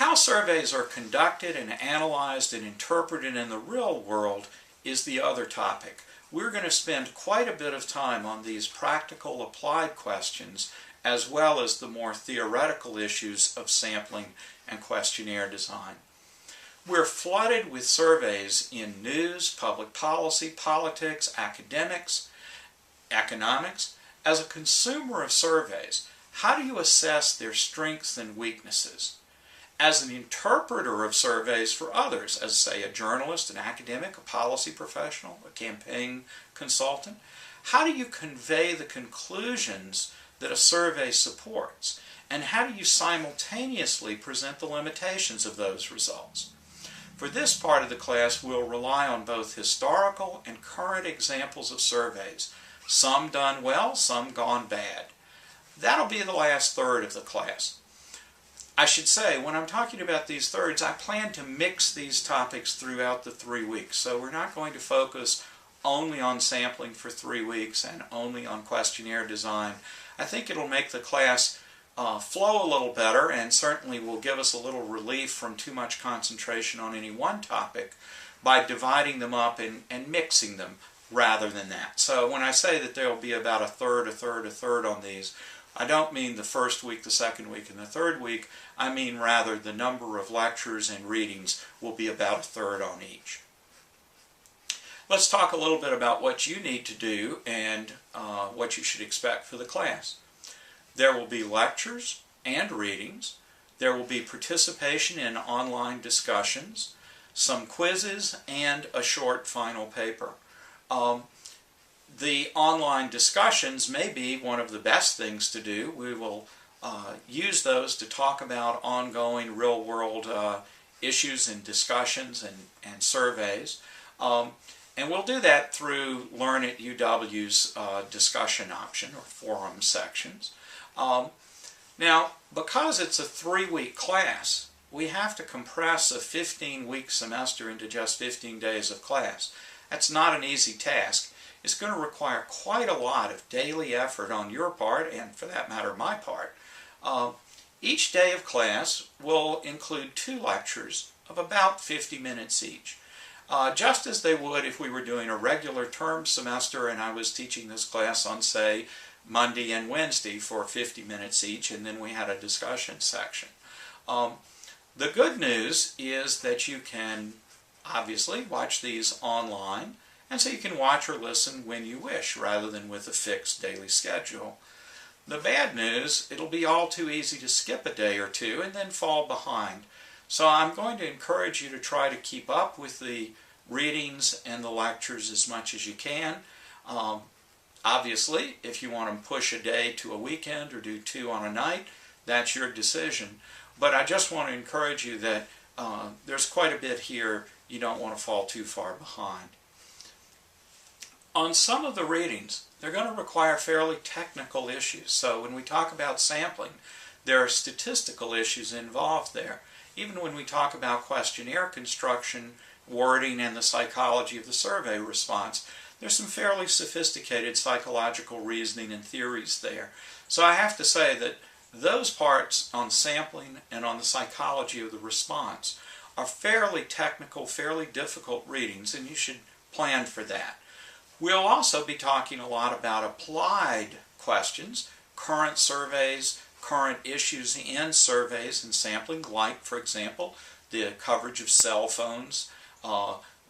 How surveys are conducted and analyzed and interpreted in the real world is the other topic. We're going to spend quite a bit of time on these practical applied questions as well as the more theoretical issues of sampling and questionnaire design. We're flooded with surveys in news, public policy, politics, academics, economics. As a consumer of surveys, how do you assess their strengths and weaknesses? As an interpreter of surveys for others, as say a journalist, an academic, a policy professional, a campaign consultant, how do you convey the conclusions that a survey supports? And how do you simultaneously present the limitations of those results? For this part of the class, we'll rely on both historical and current examples of surveys, some done well, some gone bad. That'll be the last third of the class. I should say, when I'm talking about these thirds, I plan to mix these topics throughout the 3 weeks. So we're not going to focus only on sampling for 3 weeks and only on questionnaire design. I think it'll make the class flow a little better and certainly will give us a little relief from too much concentration on any one topic by dividing them up and mixing them rather than that. So when I say that there will be about a third on these, I don't mean the first week, the second week, and the third week. I mean rather the number of lectures and readings will be about a third on each. Let's talk a little bit about what you need to do and what you should expect for the class. There will be lectures and readings. There will be participation in online discussions, some quizzes, and a short final paper. The online discussions may be one of the best things to do. We will use those to talk about ongoing real-world issues and discussions and surveys. And we'll do that through Learn at UW's discussion option or forum sections. Now, because it's a 3-week class, we have to compress a 15-week semester into just 15 days of class. That's not an easy task. It's going to require quite a lot of daily effort on your part, and for that matter, my part. Each day of class will include 2 lectures of about 50 minutes each, just as they would if we were doing a regular term semester and I was teaching this class on, say, Monday and Wednesday for 50 minutes each, and then we had a discussion section. The good news is that you can obviously watch these online, and so you can watch or listen when you wish rather than with a fixed daily schedule. The bad news, it'll be all too easy to skip a day or two and then fall behind. So I'm going to encourage you to try to keep up with the readings and the lectures as much as you can. Obviously, if you want to push a day to a weekend or do 2 on a night, that's your decision. But I just want to encourage you that there's quite a bit here. You don't want to fall too far behind. On some of the readings, they're going to require fairly technical issues. So when we talk about sampling, there are statistical issues involved there. Even when we talk about questionnaire construction, wording, and the psychology of the survey response, there's some fairly sophisticated psychological reasoning and theories there. So I have to say that those parts on sampling and on the psychology of the response are fairly technical, fairly difficult readings, and you should plan for that. We'll also be talking a lot about applied questions, current surveys, current issues in surveys and sampling, like, for example, the coverage of cell phones,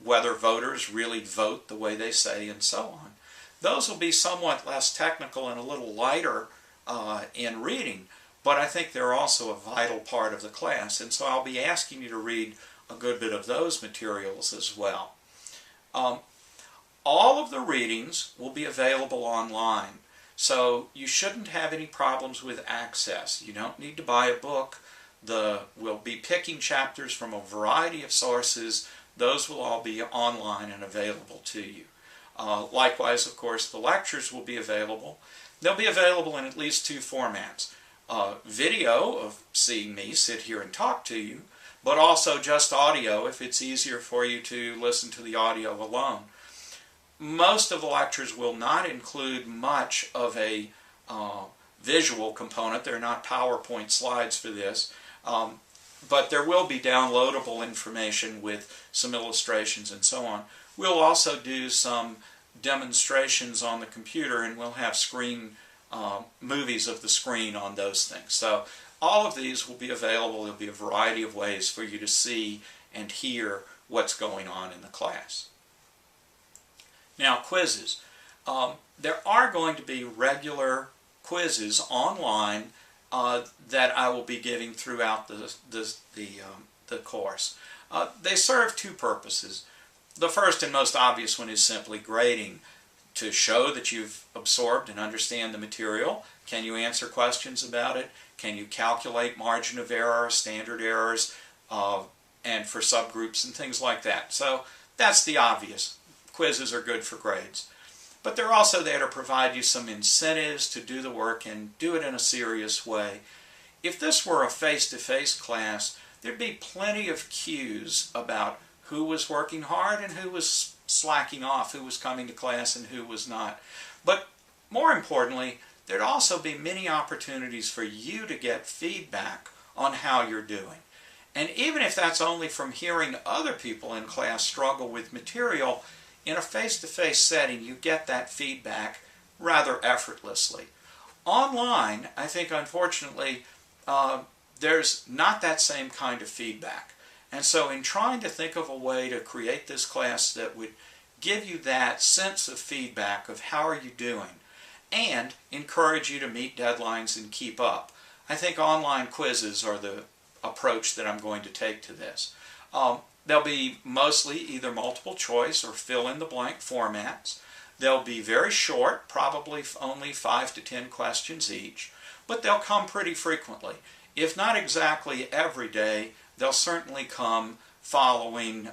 whether voters really vote the way they say, and so on. Those will be somewhat less technical and a little lighter in reading, but I think they're also a vital part of the class, and so I'll be asking you to read a good bit of those materials as well. All of the readings will be available online, so you shouldn't have any problems with access. You don't need to buy a book. We'll be picking chapters from a variety of sources. Those will all be online and available to you. Likewise, of course, the lectures will be available. They'll be available in at least 2 formats. Video of seeing me sit here and talk to you, but also just audio if it's easier for you to listen to the audio alone. Most of the lectures will not include much of a visual component. They're not PowerPoint slides for this. but there will be downloadable information with some illustrations and so on. We'll also do some demonstrations on the computer, and we'll have screen movies of the screen on those things. So all of these will be available. There'll be a variety of ways for you to see and hear what's going on in the class. Now, quizzes. There are going to be regular quizzes online that I will be giving throughout the course. They serve two purposes. The first and most obvious one is simply grading, to show that you've absorbed and understand the material. Can you answer questions about it? Can you calculate margin of error, standard errors, and for subgroups and things like that? So that's the obvious. Quizzes are good for grades. But they're also there to provide you some incentives to do the work and do it in a serious way. If this were a face-to-face class, there'd be plenty of cues about who was working hard and who was slacking off, who was coming to class and who was not. But more importantly, there'd also be many opportunities for you to get feedback on how you're doing. And even if that's only from hearing other people in class struggle with material, in a face-to-face setting, you get that feedback rather effortlessly. Online, I think, unfortunately, there's not that same kind of feedback. And so in trying to think of a way to create this class that would give you that sense of feedback of how are you doing, and encourage you to meet deadlines and keep up, I think online quizzes are the approach that I'm going to take to this. They'll be mostly either multiple choice or fill-in-the-blank formats. They'll be very short, probably only 5 to 10 questions each, but they'll come pretty frequently. If not exactly every day, they'll certainly come following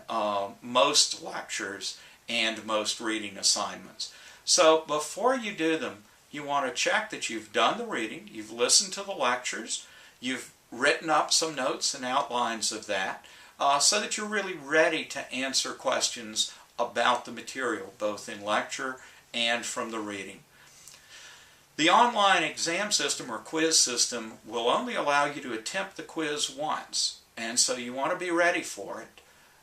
most lectures and most reading assignments. So before you do them, you want to check that you've done the reading, you've listened to the lectures, you've written up some notes and outlines of that, so that you're really ready to answer questions about the material, both in lecture and from the reading. The online exam system or quiz system will only allow you to attempt the quiz once, and so you want to be ready for it.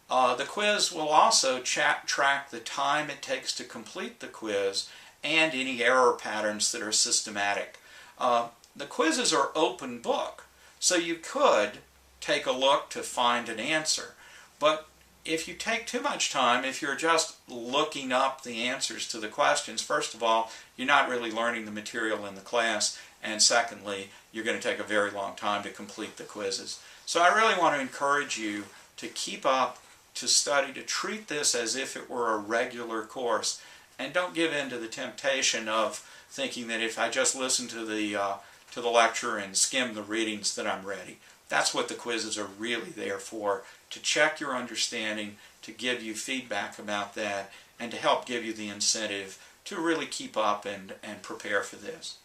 The quiz will also track the time it takes to complete the quiz and any error patterns that are systematic. The quizzes are open book, so you could take a look to find an answer. But if you take too much time, if you're just looking up the answers to the questions, first of all, you're not really learning the material in the class, and secondly, you're going to take a very long time to complete the quizzes. So I really want to encourage you to keep up, to study, to treat this as if it were a regular course, and don't give in to the temptation of thinking that if I just listen to the lecture and skim the readings that I'm ready. That's what the quizzes are really there for, to check your understanding, to give you feedback about that, and to help give you the incentive to really keep up and prepare for this.